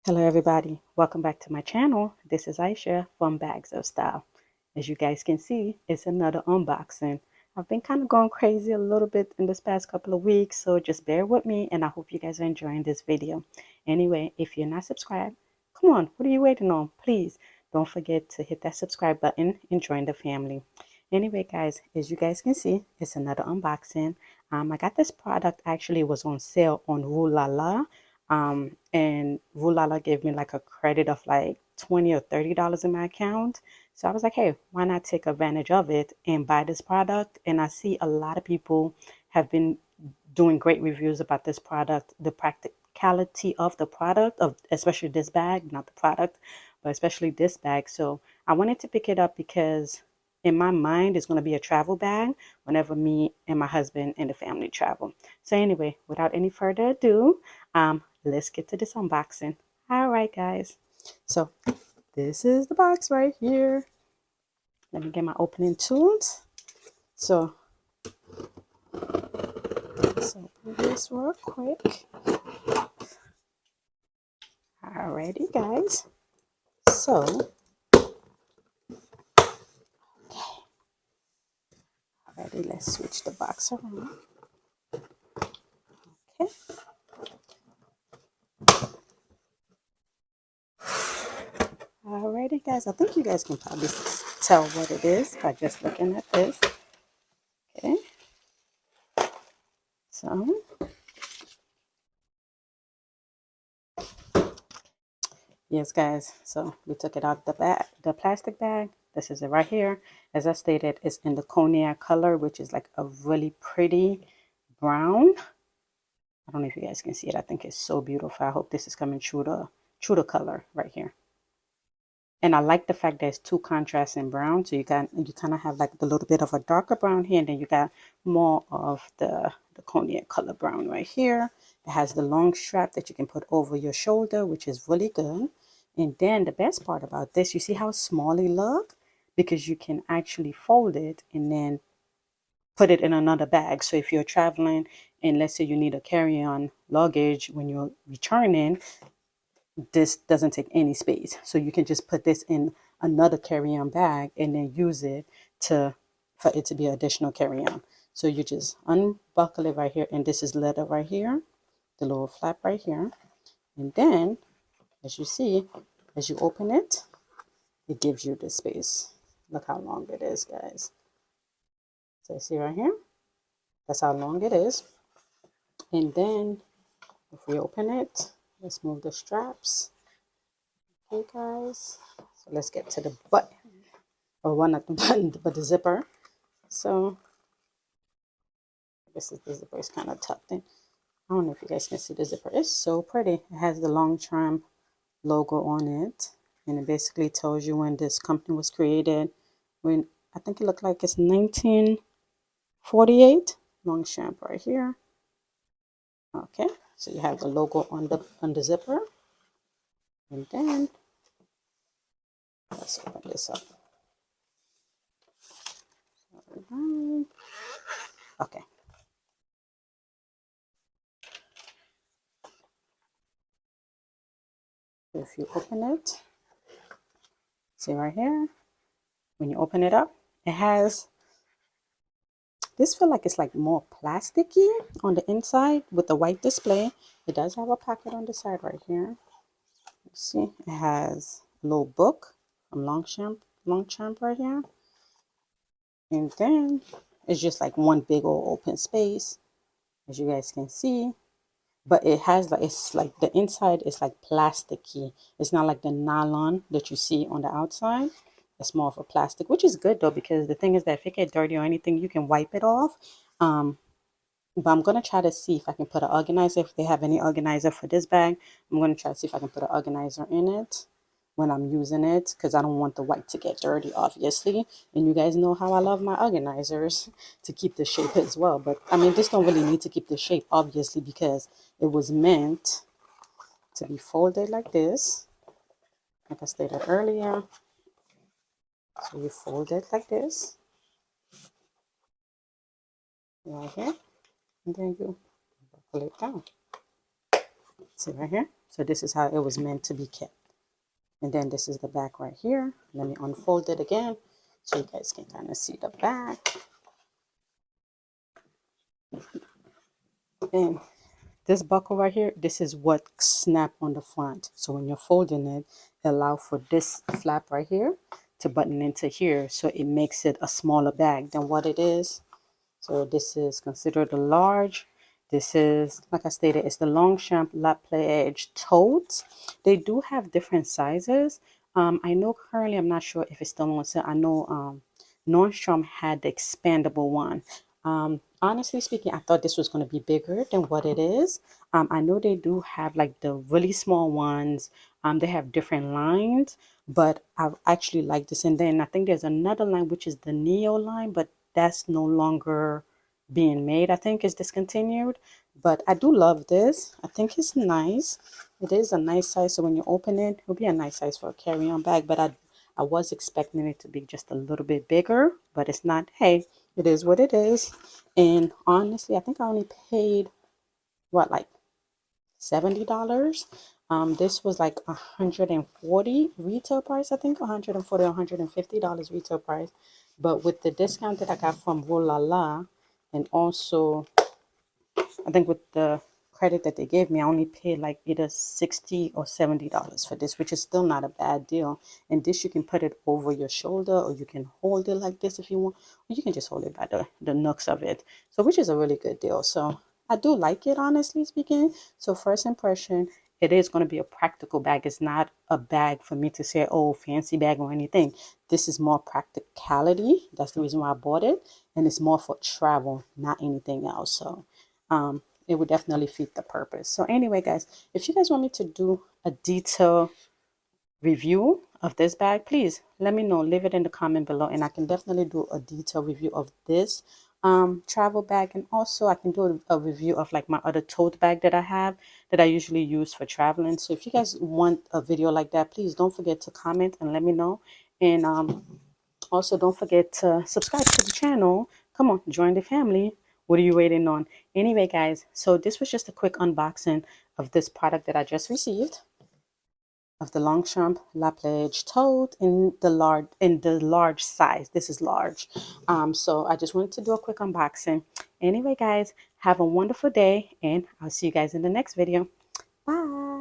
Hello everybody, welcome back to my channel. This is Aisha from Bags of Style. As you guys can see, it's another unboxing. I've been kind of going crazy a little bit in this past couple of weeks, so just bear with me and I hope you guys are enjoying this video. Anyway, if you're not subscribed, come on, what are you waiting on? Please don't forget to hit that subscribe button and join the family. Anyway guys, as you guys can see, it's another unboxing. I got this product, actually it was on sale on Rue La La. And Vulala gave me like a credit of like $20 or $30 in my account. So I was like, hey, why not take advantage of it and buy this product? And I see a lot of people have been doing great reviews about this product, the practicality of the product, of especially this bag, not the product, but especially this bag. So I wanted to pick it up because in my mind, it's going to be a travel bag whenever me and my husband and the family travel. So anyway, without any further ado, let's get to this unboxing. All right, guys. So this is the box right here. Let me get my opening tools. So let's open this real quick. Alrighty, guys. So, alrighty, let's switch the box around. Okay. Alrighty, guys. I think you guys can probably tell what it is by just looking at this. Okay. So, yes, guys. So we took it out the plastic bag. This is it right here. As I stated, it's in the cognac color, which is like a really pretty brown. I don't know if you guys can see it. I think it's so beautiful. I hope this is coming true to color right here. And I like the fact there's two contrasts in brown. So you kind of have like a little bit of a darker brown here, and then you got more of the cognac color brown right here. It has the long strap that you can put over your shoulder, which is really good. And then the best part about this, you see how small it look? Because you can actually fold it and then put it in another bag. So if you're traveling and let's say you need a carry-on luggage when you're returning, this doesn't take any space. So you can just put this in another carry-on bag and then use it for it to be additional carry-on. So you just unbuckle it right here, and this is leather right here, the little flap right here. And then as you see, as you open it, it gives you the space. Look how long it is, guys. So you see right here, that's how long it is. And then if we open it, let's move the straps. Okay, guys. So let's get to the button. Or one not the button, but the zipper. So this is the zipper. It's kind of tucked in. I don't know if you guys can see the zipper. It's so pretty. It has the LONGCHAMP logo on it. And it basically tells you when this company was created. When I think it looked like it's 1948. LONGCHAMP right here. Okay. So you have the logo on the zipper. And then let's open this up. Okay. If you open it, see right here, when you open it up, it has this, feel like it's like more plasticky on the inside with the white display. It does have a pocket on the side right here. See, it has a little book from Longchamp right here. And then it's just like one big old open space, as you guys can see. But it has like, it's like the inside is like plasticky. It's not like the nylon that you see on the outside. It's more of a plastic, which is good though, because the thing is that if it get dirty or anything, you can wipe it off. But I'm going to try to see if I can put an organizer. If they have any organizer for this bag, I'm going to try to see if I can put an organizer in it when I'm using it, because I don't want the white to get dirty, obviously. And you guys know how I love my organizers to keep the shape as well. But I mean, this don't really need to keep the shape, obviously, because it was meant to be folded like this, like I stated earlier. So you fold it like this, right here, and then you pull it down. See right here? So this is how it was meant to be kept. And then this is the back right here. Let me unfold it again so you guys can kind of see the back. And this buckle right here, this is what snap on the front. So when you're folding it, allow for this flap right here to button into here. So it makes it a smaller bag than what it is. So this is considered a large. This is, like I stated, it's the Longchamp Le Plage tote. They do have different sizes. I know currently, I'm not sure if it's still on sale. I know Nordstrom had the expandable one. Honestly speaking, I thought this was going to be bigger than what it is. I know they do have like the really small ones. They have different lines, but I actually like this. And then I think there's another line, which is the Neo line, but that's no longer being made. I think is discontinued, but I do love this. I think it's nice. It is a nice size, so when you open it, it'll be a nice size for a carry-on bag, but I was expecting it to be just a little bit bigger, but it's not. Hey, it is what it is. And honestly, I think I only paid what, like $70. This was like 140 retail price. I think 140 or $150 retail price. But with the discount that I got from Rolala, and also I think with the credit that they gave me, I only paid like either $60 or $70 for this, which is still not a bad deal. And this, you can put it over your shoulder, or you can hold it like this if you want, or you can just hold it by the nooks of it. So which is a really good deal. So I do like it, honestly speaking. So first impression, it is going to be a practical bag. It's not a bag for me to say, oh, fancy bag or anything. This is more practicality. That's the reason why I bought it. And it's more for travel, not anything else. So it would definitely fit the purpose. So anyway, guys, if you guys want me to do a detailed review of this bag, please let me know. Leave it in the comment below, and I can definitely do a detailed review of this travel bag. And also I can do a review of like my other tote bag that I have that I usually use for traveling. So if you guys want a video like that, please don't forget to comment and let me know. And also, don't forget to subscribe to the channel. Come on, join the family. What are you waiting on? Anyway, guys, so this was just a quick unboxing of this product that I just received, of the Longchamp Le Plage tote in the large size. This is large. So I just wanted to do a quick unboxing. Anyway, guys, have a wonderful day, and I'll see you guys in the next video. Bye.